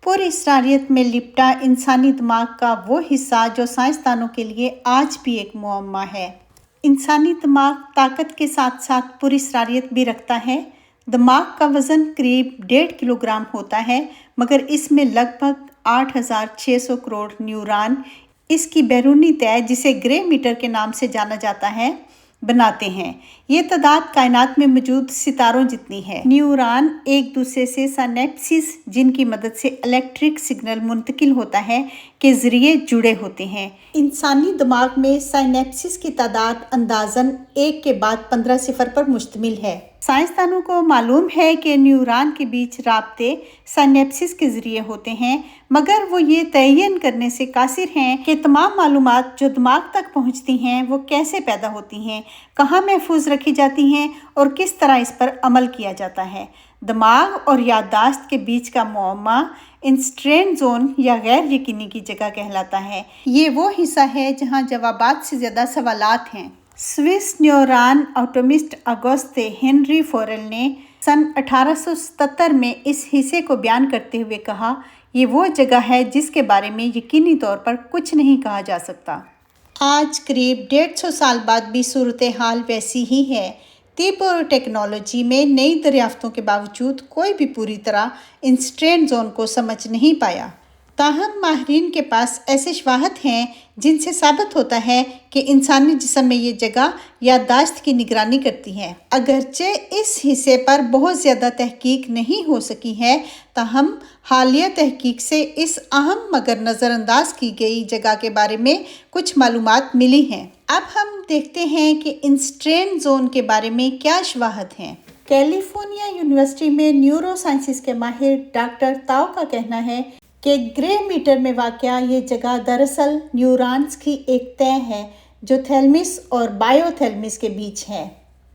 पुरअसरारियत में लिपटा इंसानी दिमाग का वो हिस्सा जो साइंसदानों के लिए आज भी एक मुअम्मा है। इंसानी दिमाग ताकत के साथ साथ पुरअसरारियत भी रखता है। दिमाग का वज़न करीब 1.5 किलोग्राम होता है, मगर इसमें लगभग 8,600 करोड़ न्यूरॉन इसकी बैरूनी तय, जिसे ग्रे मीटर के नाम से जाना जाता है, बनाते हैं। ये तादाद कायनात में मौजूद सितारों जितनी है। न्यूरॉन एक दूसरे से साइनेप्सिस, जिनकी मदद से इलेक्ट्रिक सिग्नल मुंतकिल होता है, के ज़रिए जुड़े होते हैं। इंसानी दिमाग में साइनेप्सिस की तादाद अंदाज़न 1 के बाद 15 सिफर पर मुश्तमिल है। साइंसदानों को मालूम है कि न्यूरॉन के बीच राब्ते साइनेप्सिस के ज़रिए होते हैं, मगर वो ये तयन करने से कासिर हैं कि तमाम मालूमात जो दिमाग तक पहुंचती हैं वो कैसे पैदा होती हैं, कहाँ महफूज रखी जाती हैं और किस तरह इस पर अमल किया जाता है। दिमाग और याददाश्त के बीच का मुअम्मा इंस्ट्रेन जोन या गैर यकीनी की जगह कहलाता है। ये वो हिस्सा है जहाँ जवाबात से ज़्यादा सवालात हैं। स्विस न्यूरॉन ऑटोमिस्ट ऑगस्ते हेनरी फोरेल ने सन 1877 में इस हिस्से को बयान करते हुए कहा, ये वो जगह है जिसके बारे में यकीनी तौर पर कुछ नहीं कहा जा सकता। आज करीब 150 साल बाद भी सूरत हाल वैसी ही है। तिब और टेक्नोलॉजी में नई दरियाफ्तों के बावजूद कोई भी पूरी तरह इंस्ट्रेन जोन को समझ नहीं पाया। ताहम माहिरीन के पास ऐसे शवाहद हैं जिनसे साबित होता है कि इंसानी जिस्म में ये जगह याददाश्त की निगरानी करती है। अगरचे इस हिस्से पर बहुत ज़्यादा तहकीक नहीं हो सकी है, ताहम हालिया तहकीक से इस अहम मगर नज़रअंदाज की गई जगह के बारे में कुछ मालूमात मिली हैं। अब हम देखते हैं कि इंस्ट्रेन जोन के बारे में क्या शवाहद हैं। कैलिफोर्निया यूनिवर्सिटी में न्यूरो साइंसिस के माहिर डॉक्टर ताओ का कहना है कि ग्रे मीटर में वाक़या ये जगह दरअसल न्यूरॉन्स की एक तय है जो थैलमिस और बायोथैलमिस के बीच है।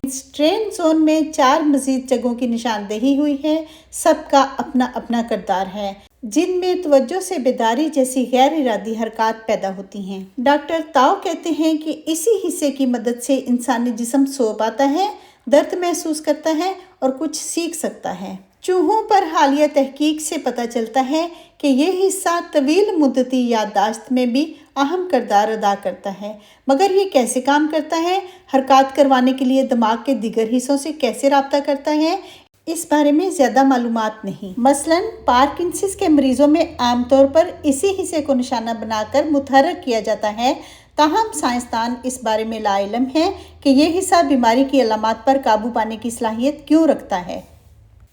इंस्ट्रेन जोन में 4 मज़ीद जगहों की निशानदेही हुई है। सबका अपना अपना किरदार है, जिनमें तवज्जो से बेदारी जैसी गैर इरादी हरकत पैदा होती हैं। डॉक्टर ताओ कहते हैं कि इसी हिस्से की मदद से इंसानी जिस्म सो पाता है, दर्द महसूस करता है और कुछ सीख सकता है। चूहों पर हालिया तहकीक से पता चलता है कि यह हिस्सा तवील मुद्दती याददाश्त में भी अहम किरदार अदा करता है, मगर ये कैसे काम करता है, हरकत करवाने के लिए दिमाग के दीगर हिस्सों से कैसे राब्ता करता है, इस बारे में ज़्यादा मालूमात नहीं। मसलन पार्किंसंस के मरीजों में आमतौर पर इसी हिस्से को निशाना बनाकर मुतहर्रिक किया जाता है। ताहम साइंसदान इस बारे में लाइलम है कि यह हिस्सा बीमारी की अलामात पर काबू पाने की सलाहियत क्यों रखता है।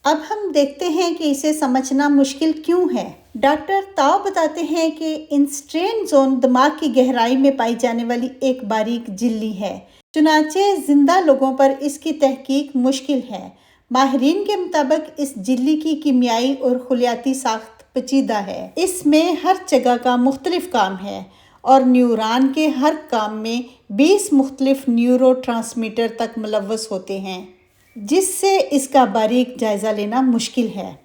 अब हम देखते हैं कि इसे समझना मुश्किल क्यों है। डॉक्टर ताओ बताते हैं कि इंस्ट्रेन जोन दिमाग की गहराई में पाई जाने वाली एक बारीक झिल्ली है, चुनाचे जिंदा लोगों पर इसकी तहकीक मुश्किल है। माहिरीन के मुताबिक इस झिल्ली की कीमियाई और खुलियाती साख्त पेचीदा है। इसमें हर जगह का मुख्तलिफ काम है और न्यूरॉन के हर काम में 20 मुख्तलिफ न्यूरो ट्रांसमीटर तक मुलव्वस होते हैं, जिससे इसका बारीक जायज़ा लेना मुश्किल है।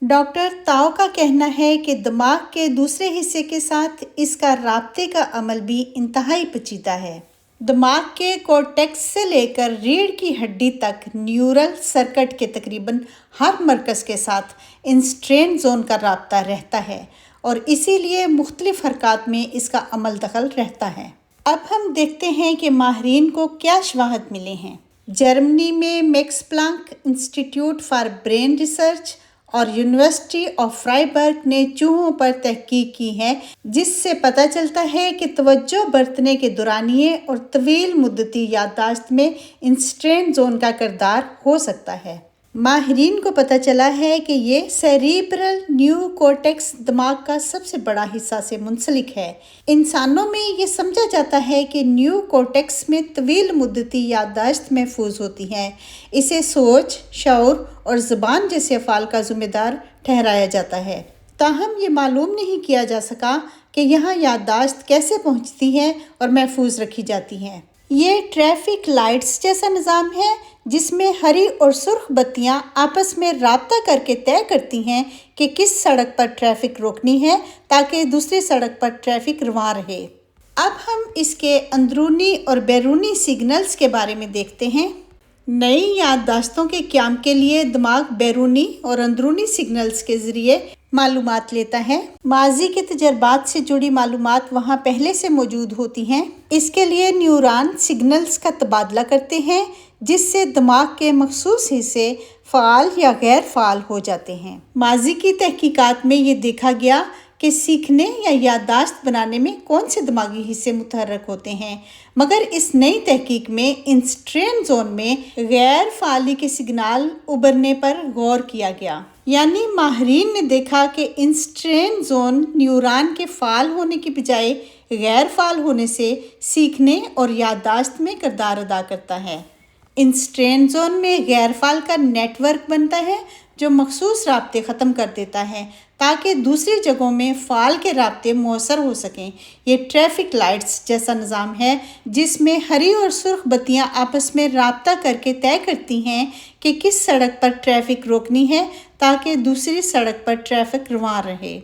डॉक्टर ताओ का कहना है कि दिमाग के दूसरे हिस्से के साथ इसका राब्ते का अमल भी इंतहाई पेचीदा है। दिमाग के कॉर्टेक्स से लेकर रीढ़ की हड्डी तक न्यूरल सर्किट के तकरीबन हर मरकज़ के साथ इंस्ट्रेन जोन का राब्ता रहता है और इसीलिए मुख्तलिफ हरकत में इसका अमल दखल रहता है। अब हम देखते हैं कि माहिरीन को क्या शवाहद मिले हैं। जर्मनी में max Planck institute for brain research और यूनिवर्सिटी ऑफ फ्राइबर्ग ने चूहों पर तहकीक की है, जिससे पता चलता है कि तवज्जो बरतने के दौरानिए और तवील मुद्दती याददाश्त में इंस्ट्रेन जोन का किरदार हो सकता है। माहिरीन को पता चला है कि ये सेरिब्रल न्यू कॉर्टेक्स दिमाग का सबसे बड़ा हिस्सा से मुंसलिक है। इंसानों में ये समझा जाता है कि न्यू कॉर्टेक्स में तवील मुद्दती याददाश्त महफूज होती है। इसे सोच, शऊर और ज़ुबान जैसे अफ़ाल का ज़िम्मेदार ठहराया जाता है। ताहम ये मालूम नहीं किया जा सका कि यहाँ याददाश्त कैसे पहुँचती है और महफूज रखी जाती हैं। ये ट्रैफिक लाइट्स जैसा निज़ाम है, जिसमें हरी और सुर्ख बत्तियां आपस में राब्ता करके तय करती हैं कि किस सड़क पर ट्रैफिक रोकनी है, ताकि दूसरी सड़क पर ट्रैफिक रवां रहे। अब हम इसके अंदरूनी और बैरूनी सिग्नल्स के बारे में देखते हैं। نئی یادداشتوں کے قیام کے لیے دماغ بیرونی اور اندرونی سگنلز کے ذریعے معلومات لیتا ہے۔ ماضی کے تجربات سے جڑی معلومات وہاں پہلے سے موجود ہوتی ہیں۔ اس کے لیے نیورون سگنلز کا تبادلہ کرتے ہیں، جس سے دماغ کے مخصوص حصے فعال یا غیر فعال ہو جاتے ہیں۔ ماضی کی تحقیقات میں یہ دیکھا گیا کہ سیکھنے یا یادداشت بنانے میں کون سے دماغی حصے متحرک ہوتے ہیں، مگر اس نئی تحقیق میں انسٹرین زون میں غیر فعالی کے سگنال ابھرنے پر غور کیا گیا۔ یعنی ماہرین نے دیکھا کہ انسٹرین زون نیورون کے فعال ہونے کی بجائے غیر فعال ہونے سے سیکھنے اور یادداشت میں کردار ادا کرتا ہے۔ انسٹرین زون میں غیر فعال کا نیٹ ورک بنتا ہے جو مخصوص رابطے ختم کر دیتا ہے تاکہ دوسری جگہوں میں فعال کے رابطے مؤثر ہو سکیں۔ یہ ٹریفک لائٹس جیسا نظام ہے جس میں ہری اور سرخ بتیاں آپس میں رابطہ کر کے طے کرتی ہیں کہ کس سڑک پر ٹریفک روکنی ہے تاکہ دوسری سڑک پر ٹریفک رواں رہے۔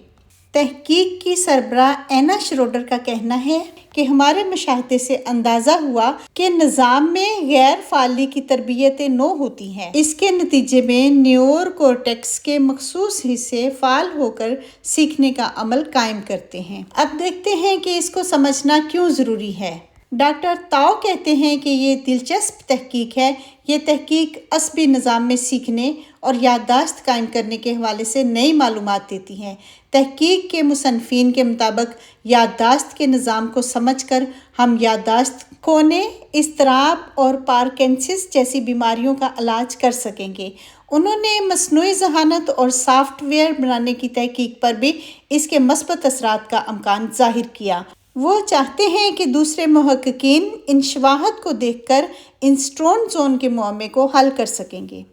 تحقیق کی سربراہ اینا شروڈر کا کہنا ہے کہ ہمارے مشاہدے سے اندازہ ہوا کہ نظام میں غیر فعالی کی تربیت نو ہوتی ہے۔ اس کے نتیجے میں نیور کورٹیکس کے مخصوص حصے فعال ہو کر سیکھنے کا عمل قائم کرتے ہیں۔ اب دیکھتے ہیں کہ اس کو سمجھنا کیوں ضروری ہے۔ ڈاکٹر تاؤ کہتے ہیں کہ یہ دلچسپ تحقیق ہے۔ یہ تحقیق عصبی نظام میں سیکھنے اور یادداشت قائم کرنے کے حوالے سے نئی معلومات دیتی ہے۔ تحقیق کے مصنفین کے مطابق یادداشت کے نظام کو سمجھ کر ہم یادداشت کھونے، اضطراب اور پارکنسنس جیسی بیماریوں کا علاج کر سکیں گے۔ انہوں نے مصنوعی ذہانت اور سافٹ ویئر بنانے کی تحقیق پر بھی اس کے مثبت اثرات کا امکان ظاہر کیا۔ وہ چاہتے ہیں کہ دوسرے محققین ان شواہد کو دیکھ کر انسٹرین زون کے معمے کو حل کر سکیں گے۔